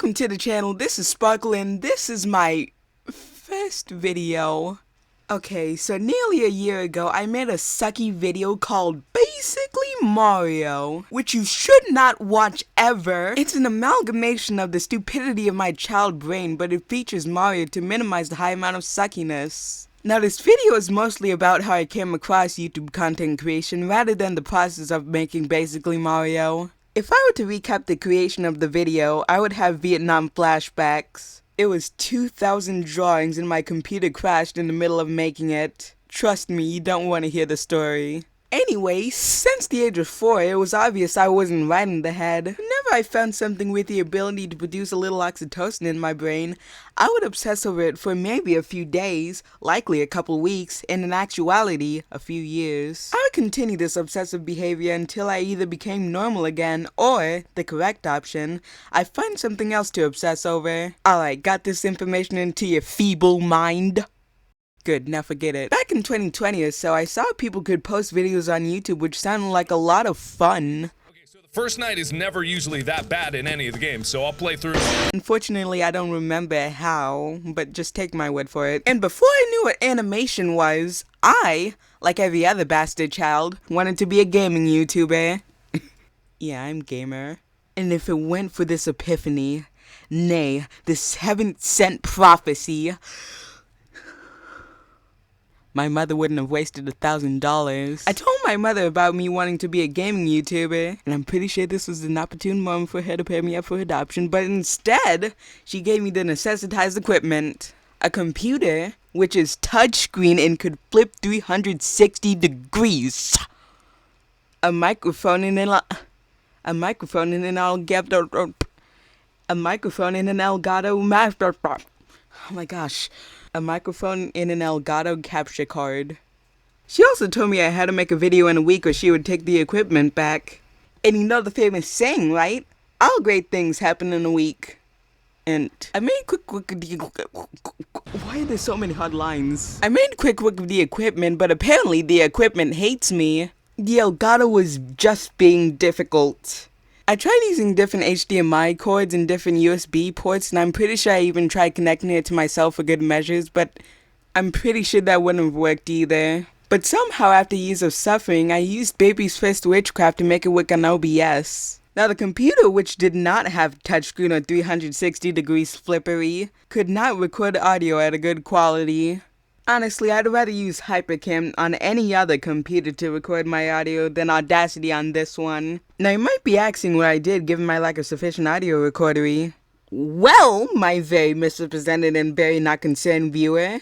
Welcome to the channel. This is Sparkle and this is my first video. Okay, so nearly a year ago I made a sucky video called Basically Mario, which you should not watch ever. It's an amalgamation of the stupidity of my child brain, but it features Mario to minimize the high amount of suckiness. Now this video is mostly about how I came across YouTube content creation rather than the process of making Basically Mario. If I were to recap the creation of the video, I would have Vietnam flashbacks. It was 2,000 drawings and my computer crashed in the middle of making it. Trust me, you don't want to hear the story. Anyway, since the age of 4, it was obvious I wasn't right in the head. Whenever I found something with the ability to produce a little oxytocin in my brain, I would obsess over it for maybe a few days, likely a couple weeks, and in actuality, a few years. I would continue this obsessive behavior until I either became normal again, or, the correct option, I find something else to obsess over. Alright, got this information into your feeble mind? Good, now forget it. Back in 2020 or so, I saw people could post videos on YouTube which sounded like a lot of fun. Okay, so the first night is never usually that bad in any of the games, so I'll play through. Unfortunately, I don't remember how, but just take my word for it. And before I knew what animation was, I, like every other bastard child, wanted to be a gaming YouTuber. Yeah, I'm gamer. And if it weren't for this epiphany, nay, this heaven-sent prophecy, my mother wouldn't have wasted $1,000. I told my mother about me wanting to be a gaming YouTuber, and I'm pretty sure this was an opportune moment for her to pair me up for adoption, but instead, she gave me the necessitized equipment. A computer, which is touchscreen and could flip 360 degrees. A microphone and an Elgato master. Oh my gosh. A microphone and an Elgato capture card. She also told me I had to make a video in a week or she would take the equipment back. And you know the famous saying, right? All great things happen in a week. And I made quick work of the... Why are there so many hard lines? I made quick work of the equipment, but apparently the equipment hates me. The Elgato was just being difficult. I tried using different HDMI cords and different USB ports, and I'm pretty sure I even tried connecting it to myself for good measures, but I'm pretty sure that wouldn't have worked either. But somehow, after years of suffering, I used baby's first witchcraft to make it work on OBS. Now the computer, which did not have touchscreen or 360 degrees flippery, could not record audio at a good quality. Honestly, I'd rather use Hypercam on any other computer to record my audio than Audacity on this one. Now you might be asking what I did given my lack of sufficient audio recordery. Well, my very misrepresented and very not concerned viewer,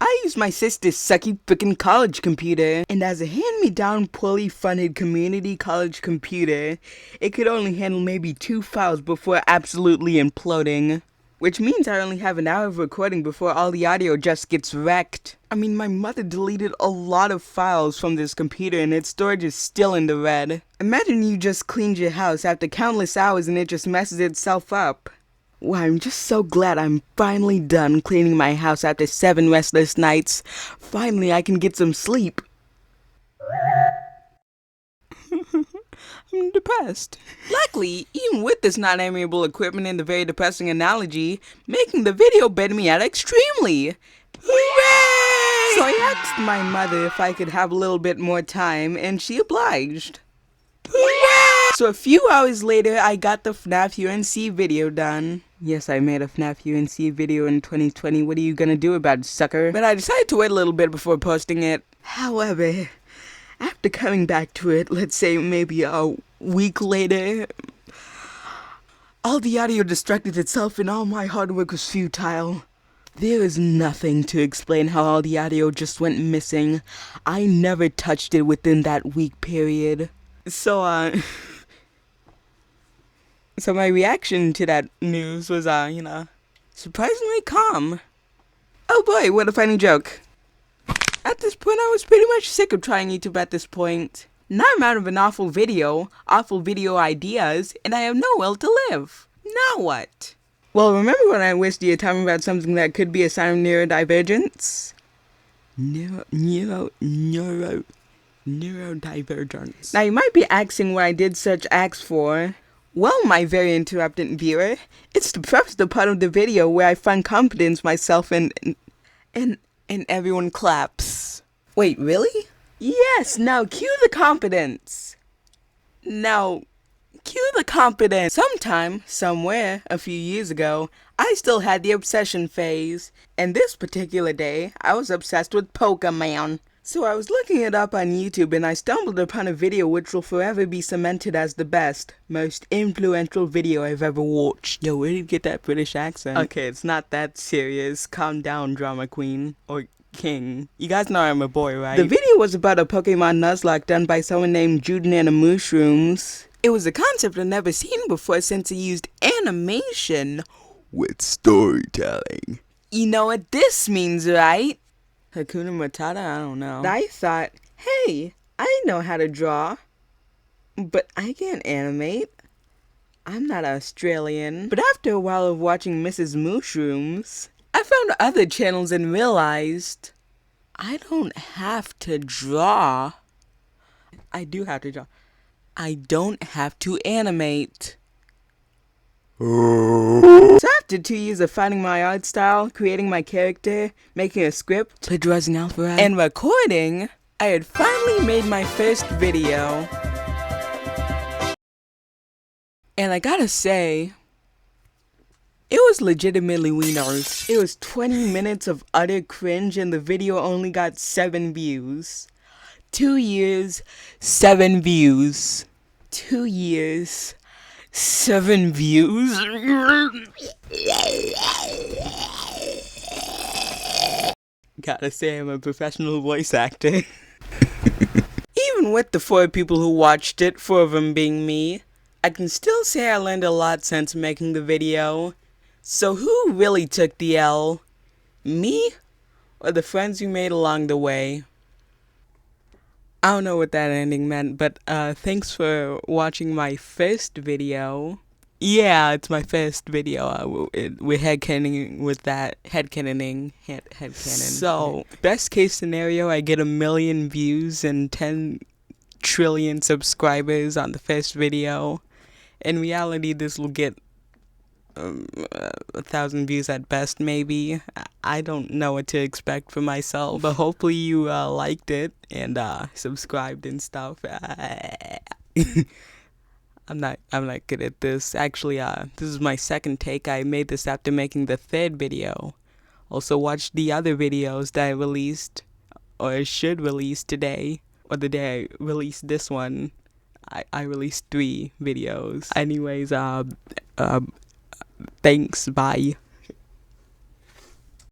I used my sister's sucky frickin' college computer, and as a hand-me-down poorly funded community college computer, it could only handle maybe 2 files before absolutely imploding. Which means I only have an hour of recording before all the audio just gets wrecked. I mean, my mother deleted a lot of files from this computer and its storage is still in the red. Imagine you just cleaned your house after countless hours and it just messes itself up. Wow, I'm just so glad I'm finally done cleaning my house after 7 restless nights. Finally, I can get some sleep. I'm depressed. Luckily, even with this non-amiable equipment and the very depressing analogy, making the video bet me out extremely. Hooray! So I asked my mother if I could have a little bit more time, and she obliged. Hooray! So a few hours later, I got the FNAF UNC video done. Yes, I made a FNAF UNC video in 2020. What are you gonna do about it, sucker? But I decided to wait a little bit before posting it. However, after coming back to it, let's say maybe a week later, all the audio destructed itself and all my hard work was futile. There is nothing to explain how all the audio just went missing. I never touched it within that week period. So my reaction to that news was, surprisingly calm. Oh boy, what a funny joke. At this point, I was pretty much sick of trying YouTube at this point. Now I'm out of an awful video ideas, and I have no will to live. Now what? Well, remember when I wasted your time about something that could be a sign of neurodivergence? Neurodivergence. Now you might be asking what I did such acts for. Well, my very interrupted viewer, it's the part of the video where I find confidence myself and everyone claps. Wait, really? Yes, now cue the confidence. Now, cue the confidence. Sometime, somewhere, a few years ago, I still had the obsession phase. And this particular day, I was obsessed with Pokemon. So I was looking it up on YouTube and I stumbled upon a video which will forever be cemented as the best, most influential video I've ever watched. Yo, where did you get that British accent? Okay, it's not that serious. Calm down, drama queen. Or king. You guys know I'm a boy, right? The video was about a Pokemon Nuzlocke done by someone named Jaiden and the Mushrooms. It was a concept I'd never seen before since it used animation with storytelling. You know what this means, right? Hakuna Matata? I don't know. I thought, hey, I know how to draw, but I can't animate. I'm not Australian. But after a while of watching Mrs. Mushrooms, I found other channels and realized I don't have to draw. I do have to draw. I don't have to animate. So after 2 years of finding my art style, creating my character, making a script, plagiarizing alphabet, and recording, I had finally made my first video. And I gotta say, it was legitimately wieners. It was 20 minutes of utter cringe and the video only got 7 views. 2 years, 7 views. 2 years, 7 views. Gotta say, I'm a professional voice actor. Even with the 4 people who watched it, 4 of them being me, I can still say I learned a lot since making the video. So who really took the L? Me? Or the friends you made along the way? I don't know what that ending meant, but thanks for watching my first video. Yeah, it's my first video. We're headcanoning with that. Headcanoning. Headcanon. So, best case scenario, I get 1 million views and 10 trillion subscribers on the first video. In reality, this will get 1,000 views at best, maybe. I don't know what to expect for myself, but hopefully you liked it and subscribed and stuff. I'm not good at this. Actually, this is my second take. I made this after making the 3rd video. Also watch the other videos that I released, or should release today, or the day I released this one. I released 3 videos. Anyways, thanks, bye.